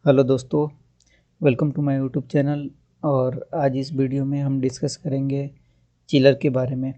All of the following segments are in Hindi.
हेलो दोस्तों, welcome to my YouTube channel. और आज इस वीडियो में हम डिस्कस करेंगे चिलर के बारे में।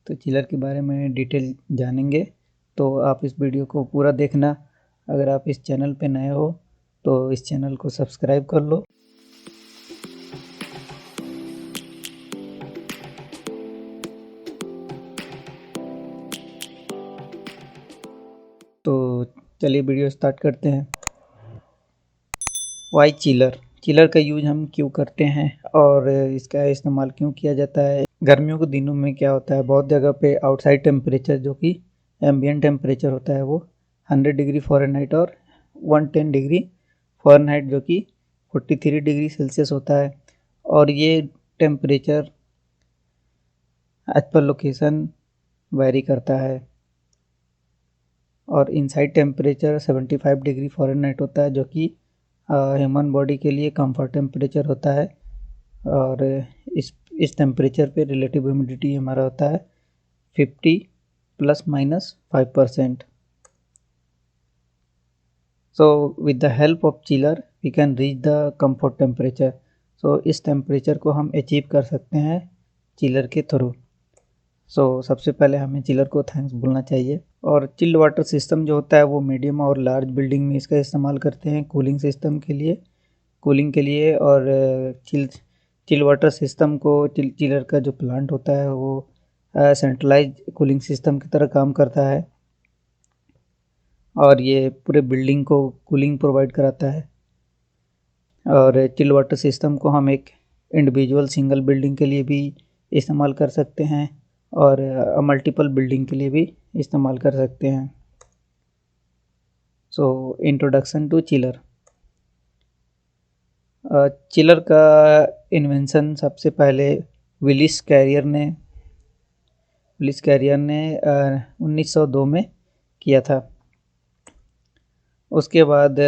तो चिलर के बारे में डिटेल जानेंगे, तो आप इस वीडियो को पूरा देखना। अगर आप इस चैनल पे नए हो तो इस चैनल को सब्सक्राइब कर लो। तो चलिए वीडियो स्टार्ट करते हैं। वाई चिलर चिलर का यूज हम क्यों करते हैं और इसका इस्तेमाल क्यों किया जाता है। गर्मियों के दिनों में क्या होता है, बहुत जगह पे आउटसाइड टेम्परेचर जो कि एम्बिएंट टेम्परेचर होता है वो 100 डिग्री फ़ारेनहाइट और 110 डिग्री फ़ारेनहाइट जो कि 43 डिग्री सेल्सियस होता है। और ये temperature as per location vary करता है। और इनसाइड टेम्परेचर 75 डिग्री फ़ारेनहाइट होता है जो कि ह्यूमन बॉडी के लिए कंफर्ट टेम्परेचर होता है। और इस टेम्परेचर पे रिलेटिव ह्यूमिडिटी हमारा होता है 50 ±5%। So with the help of chiller we can reach the comfort temperature. So इस टेम्परेचर को हम अचीव कर सकते हैं चिलर के थ्रू। सबसे पहले हमें चिलर को थैंक्स बोलना चाहिए। और चिल्ड वाटर सिस्टम जो होता है वो मीडियम और लार्ज बिल्डिंग में इसका इस्तेमाल करते हैं कूलिंग सिस्टम के लिए, और चिल वाटर सिस्टम को चिलर का जो प्लांट होता है वो सेंट्रलाइज कूलिंग सिस्टम की तरह काम करता है और ये पूरे बिल्डिंग को कूलिंग प्रोवाइड कराता है। और चिल वाटर सिस्टम को हम एक इंडिविजुअल सिंगल बिल्डिंग के लिए भी इस्तेमाल कर सकते हैं और मल्टीपल बिल्डिंग के लिए भी इस्तेमाल कर सकते हैं। Introduction to chiller. चिलर का इन्वेंशन सबसे पहले विलिस कैरियर ने 1902 में किया था। उसके बाद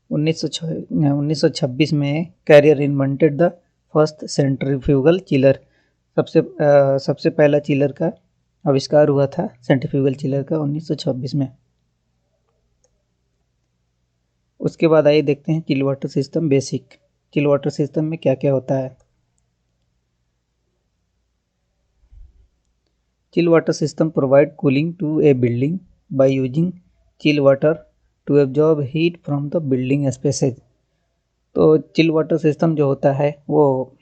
1926 में Carrier invented the first centrifugal chiller. सबसे पहला चिलर का आविष्कार हुआ था सेंट्रीफ्यूगल चिलर का 1926 में। उसके बाद आइए देखते हैं chill water system basic. Chill water system में क्या क्या होता है। Chill water system provide cooling to a building by using chill water to absorb heat from the building spaces. तो चिल वाटर सिस्टम जो होता है वो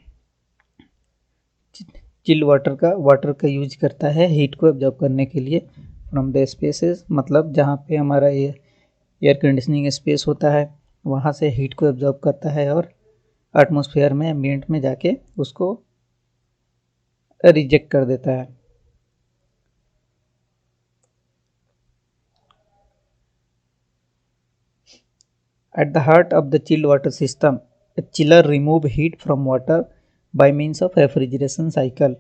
चिल वाटर का यूज करता है हीट को एब्जॉर्ब करने के लिए फ्रॉम द स्पेसेस, मतलब जहाँ पे हमारा ये एयर कंडीशनिंग स्पेस होता है वहाँ से हीट को एब्जॉर्ब करता है और एटमॉस्फेयर में एम्बिएंट में जाके उसको रिजेक्ट कर देता है। At the heart of the chilled water system, a chiller remove heat from water by means of refrigeration cycle।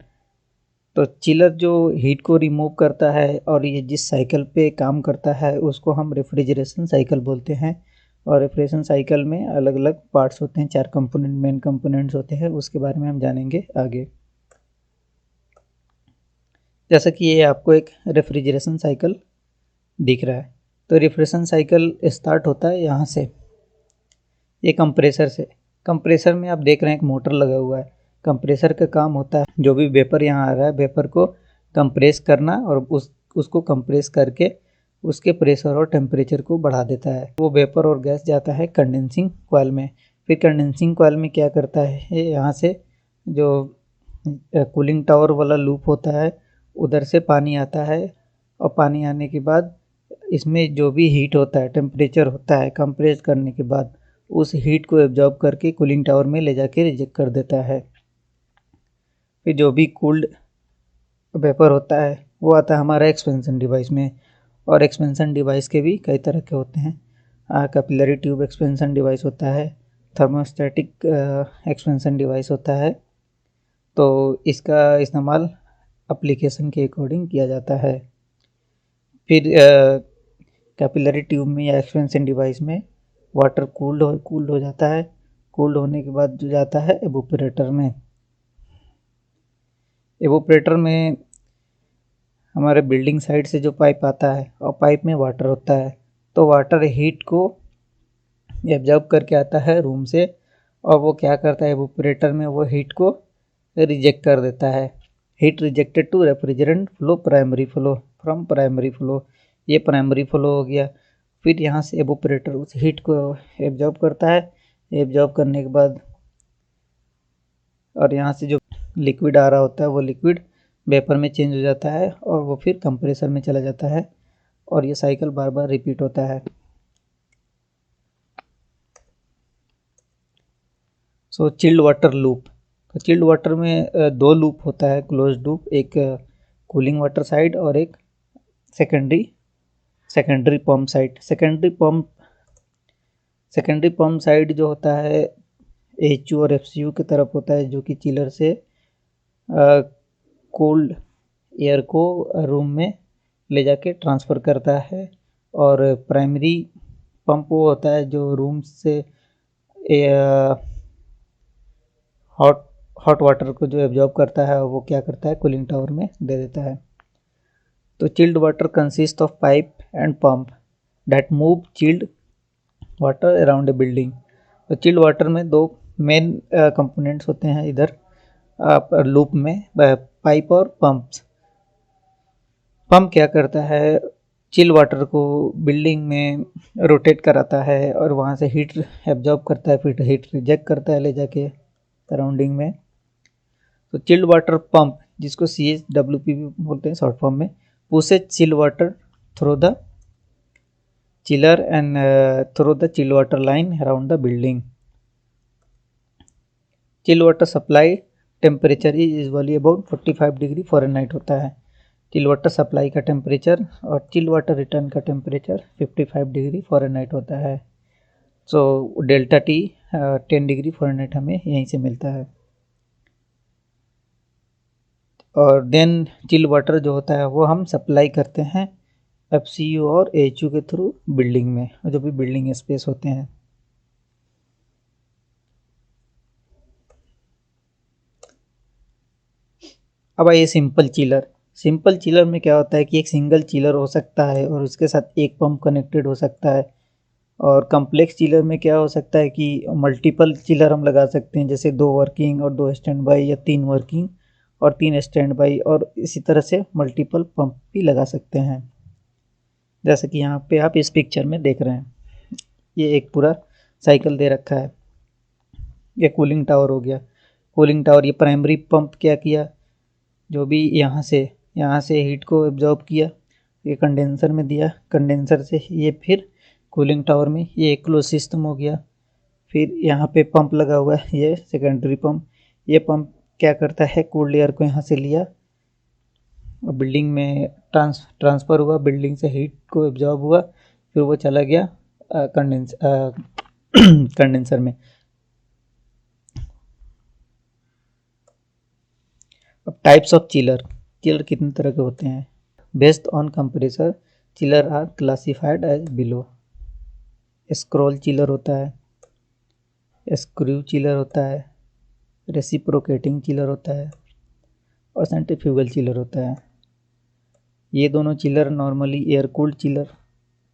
तो चिलर जो हीट को रिमूव करता है और ये जिस साइकिल पे काम करता है उसको हम रेफ्रिजरेशन साइकिल बोलते हैं। और रेफ्रिजरेशन साइकिल में अलग अलग पार्ट्स होते हैं, 4 कंपोनेंट मेन कंपोनेंट्स होते हैं, उसके बारे में हम जानेंगे आगे। जैसा कि ये आपको एक रेफ्रिजरेशन साइकिल दिख रहा है, तो रेफ्रिजरेशन साइकिल स्टार्ट होता है यहाँ से, ये कंप्रेसर से। कंप्रेसर में आप देख रहे हैं एक मोटर लगा हुआ है। कंप्रेसर का काम होता है जो भी वेपर यहाँ आ रहा है वेपर को कंप्रेस करना और उसको कंप्रेस करके उसके प्रेशर और टेम्परेचर को बढ़ा देता है। वो वेपर और गैस जाता है कंडेंसिंग कॉइल में। फिर कंडेंसिंग कॉइल में क्या करता है, यहाँ से जो कूलिंग टावर वाला लूप होता है उधर से पानी आता है और पानी आने के बाद इसमें जो भी हीट होता है, टेम्परेचर होता है, कंप्रेस करने के बाद उस हीट को एब्जॉर्ब करके कूलिंग टावर में ले जाके रिजेक्ट कर देता है। फिर जो भी कूल्ड वेपर होता है वो आता है हमारा एक्सपेंशन डिवाइस में। और एक्सपेंशन डिवाइस के भी कई तरह के होते हैं। कैपिलरी ट्यूब एक्सपेंशन डिवाइस होता है, थर्मोस्टैटिक एक्सपेंशन डिवाइस होता है। तो इसका इस्तेमाल एप्लीकेशन के अकॉर्डिंग किया जाता है। फिर कैपिलरी ट्यूब में या एक्सपेंशन डिवाइस में वाटर कूल्ड हो जाता है। कूल्ड होने के बाद जो जाता है एवोपरेटर में। एवोपरेटर में हमारे बिल्डिंग साइड से जो पाइप आता है और पाइप में वाटर होता है, तो वाटर हीट को एब्जॉर्ब करके आता है रूम से, और वो क्या करता है एवोपरेटर में, वो हीट को रिजेक्ट कर देता है। Heat rejected to refrigerant flow primary flow from primary flow, ये प्राइमरी फ्लो हो गया। फिर यहाँ से एवोपरेटर उस हीट को एब्जॉर्ब करता है। एब्जॉर्ब करने के बाद और यहाँ से जो लिक्विड आ रहा होता है वो लिक्विड वेपर में चेंज हो जाता है और वो फिर कंप्रेसर में चला जाता है, और ये साइकिल बार बार रिपीट होता है। सो चिल्ड वाटर लूप, तो चिल्ड वाटर में दो लूप होता है, क्लोज लूप, एक कूलिंग वाटर साइड और एक secondary pump side. Secondary pump side जो होता है एच और एफ की तरफ होता है, जो कि चिलर से कोल्ड एयर को रूम में ले जाके ट्रांसफ़र करता है। और प्राइमरी पंप वो होता है जो रूम से हॉट वाटर को जो एब्जॉर्ब करता है वो क्या करता है कूलिंग टावर में दे देता है। तो chilled water consist of pipe and pump that move chilled water around a building. तो चिल्ड वाटर में दो मेन कंपोनेंट्स होते हैं इधर लूप में, पाइप और पंप्स। पंप क्या करता है चिल वाटर को बिल्डिंग में रोटेट कराता है और वहाँ से हीट एब्जॉर्ब करता है, फिर हीट रिजेक्ट करता है ले जाके सराउंडिंग में। तो चिल्ड वाटर पंप, जिसको CHWP भी बोलते हैं शॉर्ट फॉर्म में, pushes chill water through the chiller and through the chill water line around the building. Chill water supply temperature is usually about 45 degree Fahrenheit होता है। चिल वाटर सप्लाई का टेम्परेचर और चिल वाटर रिटर्न का टेम्परेचर 55 डिग्री फ़ारेनहाइट होता है। So delta T 10 degree Fahrenheit हमें यहीं से मिलता है। और देन चिल वाटर जो होता है वो हम सप्लाई करते हैं FCU और AHU के थ्रू बिल्डिंग में, जो भी बिल्डिंग स्पेस होते हैं। अब आइए सिंपल चिलर। सिंपल चिलर में क्या होता है कि एक सिंगल चिलर हो सकता है और उसके साथ एक पंप कनेक्टेड हो सकता है। और कम्प्लेक्स चिलर में क्या हो सकता है कि मल्टीपल चिलर हम लगा सकते हैं, जैसे 2 वर्किंग और 2 स्टैंड बाई, या 3 वर्किंग और 3 स्टैंड बाई, और इसी तरह से मल्टीपल पंप भी लगा सकते हैं, जैसे कि यहाँ पे आप इस पिक्चर में देख रहे हैं। ये एक पूरा साइकिल दे रखा है। ये कूलिंग टावर हो गया। कूलिंग टावर, ये प्राइमरी पंप क्या किया, जो भी यहाँ से हीट को एब्जॉर्ब किया, ये कंडेंसर में दिया, कंडेंसर से ये फिर कूलिंग टावर में, ये एक क्लोज सिस्टम हो गया। फिर यहाँ पे पंप लगा हुआ है, ये सेकेंडरी पंप। ये पंप क्या करता है कूल्ड एयर को यहाँ से लिया और बिल्डिंग में ट्रांसफ़र हुआ, बिल्डिंग से हीट को एब्जॉर्ब हुआ, फिर वो चला गया कंडेंसर में। अब टाइप्स ऑफ चिलर कितने तरह के होते हैं। Based on compressor chiller are classified as below. Scroll chiller होता है, स्क्रू चिलर होता है, रेसिप्रोकेटिंग चिलर होता है और सेंट्रीफ्यूगल चिलर होता है। ये दोनों chiller normally air cooled chiller,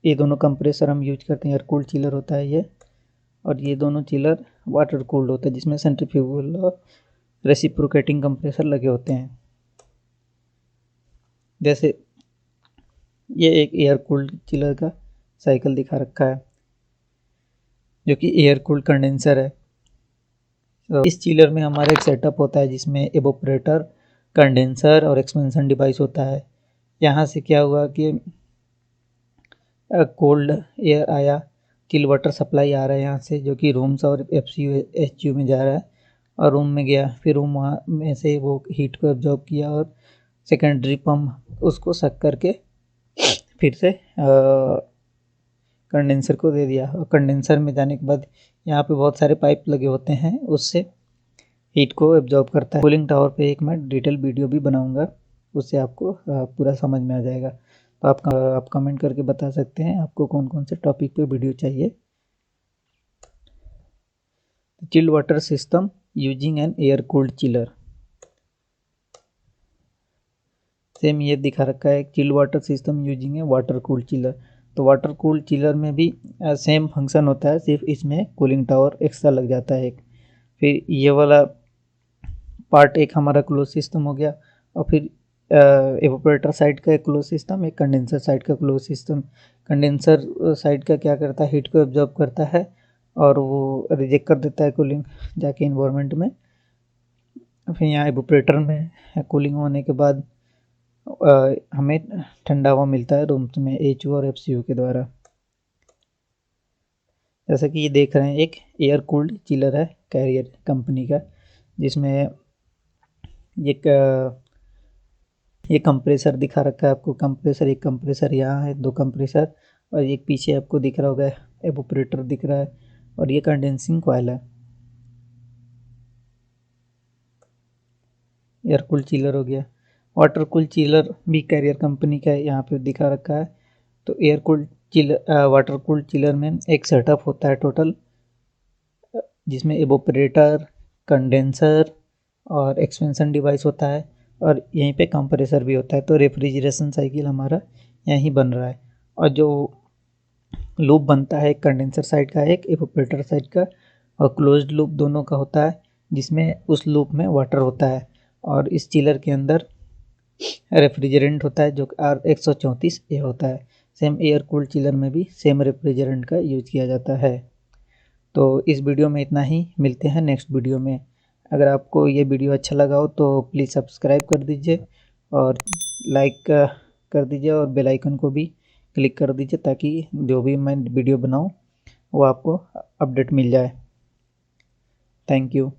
ये दोनों कंप्रेसर हम यूज करते हैं, एयर कूल्ड चिलर होता है ये, और ये दोनों चिलर वाटर कूल्ड होता है जिसमें सेंट्रीफ्यूगल और रेसिप्रोकेटिंग कंप्रेसर लगे होते हैं। जैसे ये एक एयर कूल्ड चिलर का साइकिल दिखा रखा है जो कि एयर कूल्ड कंडेंसर है। तो इस चिलर में हमारा एक सेटअप होता है जिसमें एवोपरेटर, कंडेंसर और एक्सपेंशन डिवाइस होता है। यहाँ से क्या हुआ कि कोल्ड एयर आया, चिल वाटर सप्लाई आ रहा है यहाँ से, जो कि रूम्स और FCU HU में जा रहा है, और रूम में गया, फिर रूम वहाँ में से वो हीट को एब्जॉर्ब किया और सेकेंडरी पंप उसको सक करके फिर से कंडेंसर को दे दिया। और कंडेंसर में जाने के बाद यहाँ पे बहुत सारे पाइप लगे होते हैं, उससे हीट को एब्जॉर्ब करता है। कूलिंग टावर पे एक मैं डिटेल वीडियो भी बनाऊंगा, उससे आपको पूरा समझ में आ जाएगा। तो आप कमेंट करके बता सकते हैं आपको कौन कौन से टॉपिक पे वीडियो चाहिए। Chilled water system using an air cooled chiller, same ये दिखा रखा है chilled water system using a water cooled chiller. तो वाटर कूल चिलर में भी सेम फंक्शन होता है, सिर्फ इसमें कूलिंग टावर एक्स्ट्रा लग जाता है एक। फिर ये वाला पार्ट एक हमारा क्लोज सिस्टम हो गया, और फिर एवापोरेटर साइड का एक क्लोज सिस्टम, एक कंडेंसर साइड का क्लोज सिस्टम। कंडेंसर साइड का क्या करता है, हीट को एब्जॉर्ब करता है और वो रिजेक्ट कर देता है कूलिंग जाके इन्वायरमेंट में। फिर यहाँ एवापोरेटर में कूलिंग होने के बाद हमें ठंडा हवा मिलता है रूम्स में HO और FCO के द्वारा। जैसा कि ये देख रहे हैं, एक एयर कूल्ड चिलर है कैरियर कंपनी का, जिसमें ये कंप्रेसर दिखा रखा है आपको। कंप्रेसर, एक कंप्रेसर यहाँ है, 2 कंप्रेसर, और एक पीछे आपको दिख रहा होगा एवापोरेटर दिख रहा है, और ये कंडेंसिंग कॉइल है। एयर कूल चिलर हो गया। वाटर कूल चिलर भी कैरियर कंपनी का है, यहाँ पे दिखा रखा है। तो air cool chiller, water cool chiller में एक सेटअप होता है टोटल, जिसमें एवापोरेटर, कंडेंसर और एक्सपेंशन डिवाइस होता है, और यहीं पे कंप्रेसर भी होता है। तो रेफ्रिजरेशन साइकिल हमारा यहीं बन रहा है। और जो लूप बनता है, एक कंडेंसर साइड का, एक एवापोरेटर साइड का, और क्लोज्ड लूप दोनों का होता है, जिसमें उस लूप में वाटर होता है। और इस चिलर के अंदर रेफ्रिजरेंट होता है जो R134A होता है। सेम एयर कूल्ड चिलर में भी सेम रेफ्रिजरेंट का यूज किया जाता है। तो इस वीडियो में इतना ही, मिलते हैं नेक्स्ट वीडियो में। अगर आपको ये वीडियो अच्छा लगा हो तो प्लीज़ सब्सक्राइब कर दीजिए और लाइक कर दीजिए, और बेल आइकन को भी क्लिक कर दीजिए, ताकि जो भी मैं वीडियो बनाऊँ वो आपको अपडेट मिल जाए। Thank you.